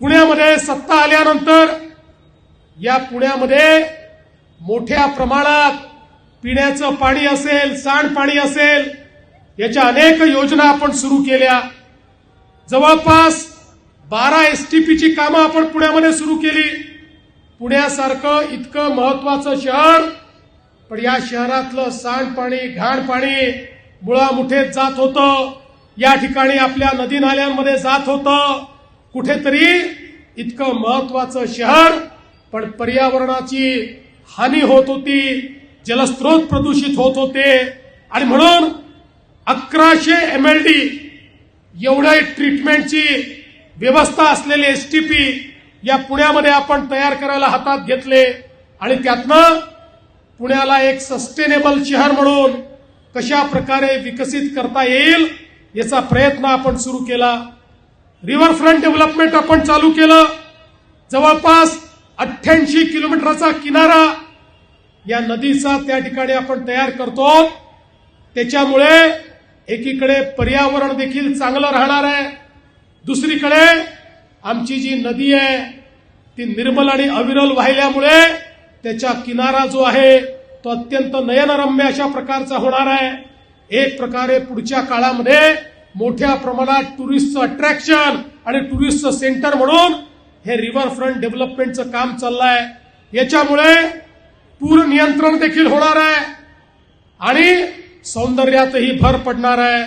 पुण्यामध्ये सत्ता आल्यानंतर या पुण्यामध्ये मोठ्या प्रमाणात पिण्याचं पाणी असेल, सांडपाणी असेल, याच्या अनेक योजना आपण सुरू केल्या. जवळपास 12 एसटीपीची कामं आपण पुण्यामध्ये सुरू केली. पुण्यासारखं इतकं महत्वाचं शहर, पण या शहरातलं सांडपाणी, घाणपाणी मुळामुठेत जात होतं. या ठिकाणी आपल्या नदी नाल्यांमध्ये जात होतं. कुठेतरी इतकं महत्वाचं शहर, पण पर्यावरणाची हानी होत होती, जलस्रोत प्रदूषित होत होते. आणि म्हणून 1100 MLD एवढ्या ट्रीटमेंटची व्यवस्था असलेले एसटीपी या पुण्यामध्ये आपण तयार करायला हातात घेतले. आणि त्यातनं पुण्याला एक सस्टेनेबल शहर म्हणून कशा प्रकारे विकसित करता येईल याचा प्रयत्न आपण सुरू केला. रिव्हरफ्रंट डेव्हलपमेंट आपण चालू केलं. जवळपास 88 किलोमीटरचा किनारा या नदीचा त्या ठिकाणी आपण तयार करतो. त्याच्यामुळे एकीकडे पर्यावरण देखील चांगलं राहणार आहे, दुसरीकडे आमची जी नदी आहे ती निर्मल आणि अविरल वाहिल्यामुळे त्याचा किनारा जो आहे तो अत्यंत नयनरम्य अशा प्रकारचा होणार आहे. एक प्रकारे पुढच्या काळामध्ये मोठ्या प्रमाणात टुरिस्टचं अट्रॅक्शन आणि टुरिस्टचं सेंटर म्हणून हे रिव्हरफ्रंट डेव्हलपमेंटचं काम चाललंय. याच्यामुळे पूर नियंत्रण देखील होणार आहे आणि सौंदर्यातही भर पडणार आहे.